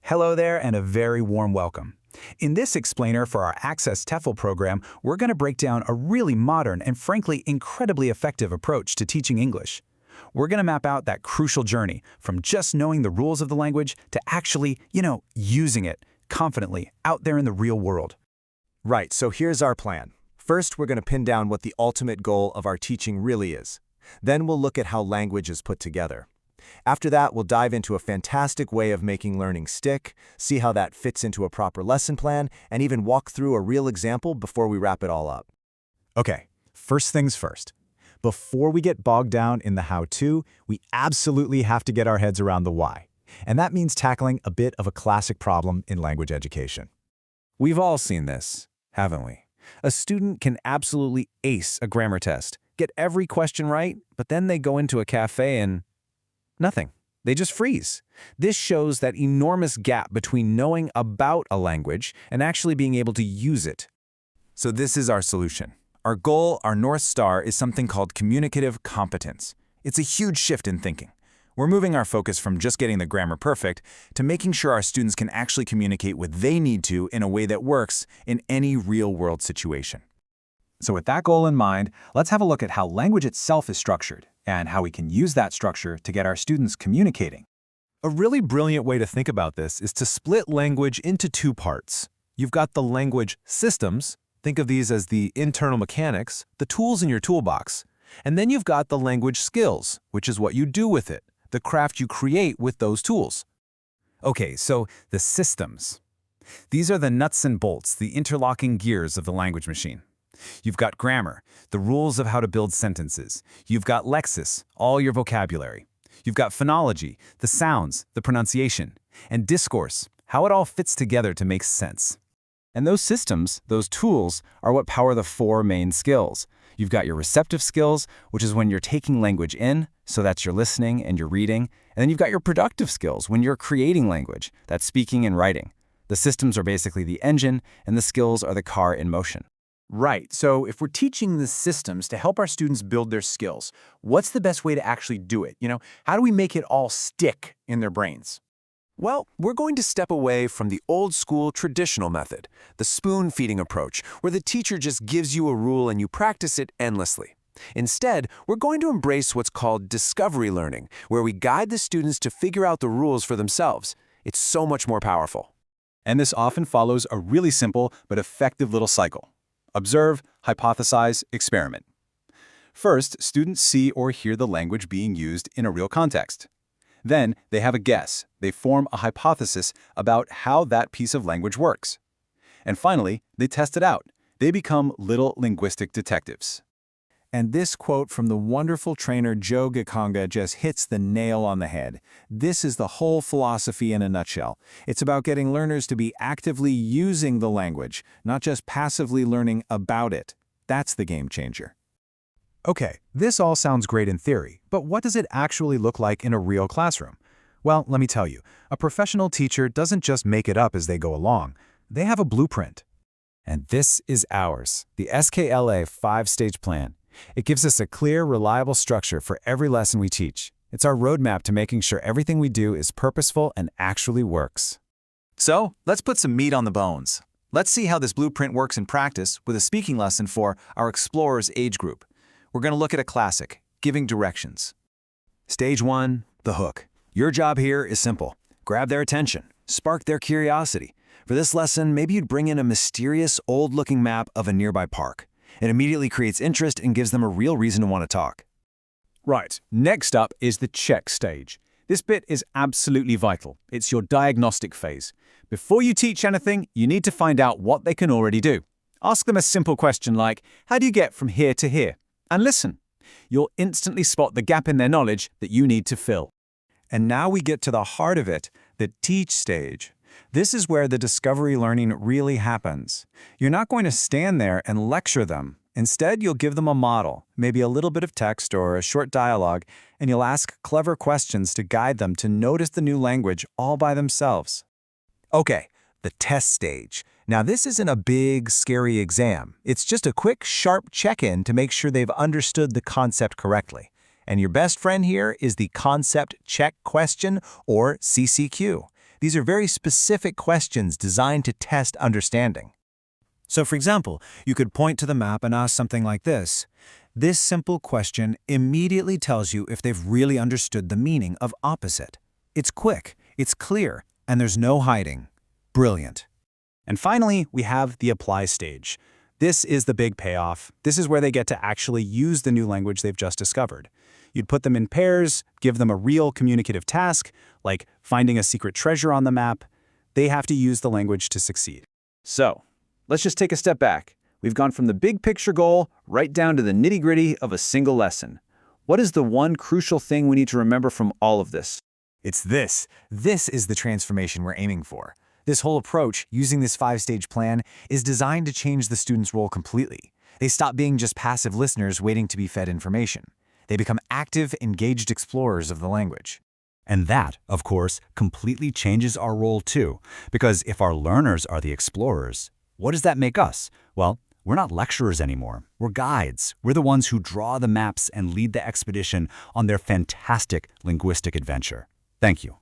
Hello there and a very warm welcome. In this explainer for our Access TEFL program, we're going to break down a really modern and frankly incredibly effective approach to teaching English. We're going to map out that crucial journey from just knowing the rules of the language to actually, using it confidently out there in the real world. Right, so here's our plan. First, we're going to pin down what the ultimate goal of our teaching really is. Then we'll look at how language is put together. After that, we'll dive into a fantastic way of making learning stick, see how that fits into a proper lesson plan, and even walk through a real example before we wrap it all up. Okay, first things first. Before we get bogged down in the how-to, we absolutely have to get our heads around the why. And that means tackling a bit of a classic problem in language education. We've all seen this, haven't we? A student can absolutely ace a grammar test, get every question right, but then they go into a cafe and nothing. They just freeze. This shows that enormous gap between knowing about a language and actually being able to use it. So this is our solution. Our goal, our North Star, is something called communicative competence. It's a huge shift in thinking. We're moving our focus from just getting the grammar perfect to making sure our students can actually communicate what they need to in a way that works in any real-world situation. So with that goal in mind, let's have a look at how language itself is structured and how we can use that structure to get our students communicating. A really brilliant way to think about this is to split language into two parts. You've got the language systems. Think of these as the internal mechanics, the tools in your toolbox. And then you've got the language skills, which is what you do with it, the craft you create with those tools. Okay, so the systems. These are the nuts and bolts, the interlocking gears of the language machine. You've got grammar, the rules of how to build sentences. You've got lexis, all your vocabulary. You've got phonology, the sounds, the pronunciation. And discourse, how it all fits together to make sense. And those systems, those tools, are what power the four main skills. You've got your receptive skills, which is when you're taking language in, so that's your listening and your reading. And then you've got your productive skills, when you're creating language, that's speaking and writing. The systems are basically the engine, and the skills are the car in motion. Right, so if we're teaching the systems to help our students build their skills, what's the best way to actually do it? How do we make it all stick in their brains? Well, we're going to step away from the old-school traditional method, the spoon-feeding approach, where the teacher just gives you a rule and you practice it endlessly. Instead, we're going to embrace what's called discovery learning, where we guide the students to figure out the rules for themselves. It's so much more powerful. And this often follows a really simple but effective little cycle. Observe, hypothesize, experiment. First, students see or hear the language being used in a real context. Then, they have a guess. They form a hypothesis about how that piece of language works. And finally, they test it out. They become little linguistic detectives. And this quote from the wonderful trainer Joe Gikanga just hits the nail on the head. This is the whole philosophy in a nutshell. It's about getting learners to be actively using the language, not just passively learning about it. That's the game changer. Okay, this all sounds great in theory, but what does it actually look like in a real classroom? Well, let me tell you, a professional teacher doesn't just make it up as they go along. They have a blueprint. And this is ours, the SKLA 5-stage plan. It gives us a clear, reliable structure for every lesson we teach. It's our roadmap to making sure everything we do is purposeful and actually works. So, let's put some meat on the bones. Let's see how this blueprint works in practice with a speaking lesson for our Explorers age group. We're going to look at a classic, giving directions. Stage 1, the hook. Your job here is simple. Grab their attention, spark their curiosity. For this lesson, maybe you'd bring in a mysterious, old-looking map of a nearby park. It immediately creates interest and gives them a real reason to want to talk. Right, next up is the check stage. This bit is absolutely vital. It's your diagnostic phase. Before you teach anything, you need to find out what they can already do. Ask them a simple question like, how do you get from here to here? And listen. You'll instantly spot the gap in their knowledge that you need to fill. And now we get to the heart of it, the teach stage. This is where the discovery learning really happens. You're not going to stand there and lecture them. Instead, you'll give them a model, maybe a little bit of text or a short dialogue, and you'll ask clever questions to guide them to notice the new language all by themselves. Okay, the test stage. Now this isn't a big, scary exam. It's just a quick, sharp check-in to make sure they've understood the concept correctly. And your best friend here is the Concept Check Question, or CCQ. These are very specific questions designed to test understanding. So for example, you could point to the map and ask something like this. This simple question immediately tells you if they've really understood the meaning of opposite. It's quick, it's clear, and there's no hiding. Brilliant. And finally, we have the apply stage. This is the big payoff. This is where they get to actually use the new language they've just discovered. You'd put them in pairs, give them a real communicative task, like finding a secret treasure on the map. They have to use the language to succeed. So, let's just take a step back. We've gone from the big picture goal right down to the nitty-gritty of a single lesson. What is the one crucial thing we need to remember from all of this? It's this. This is the transformation we're aiming for. This whole approach, using this 5-stage plan, is designed to change the student's role completely. They stop being just passive listeners waiting to be fed information. They become active, engaged explorers of the language. And that, of course, completely changes our role too, because if our learners are the explorers, what does that make us? Well, we're not lecturers anymore. We're guides. We're the ones who draw the maps and lead the expedition on their fantastic linguistic adventure. Thank you.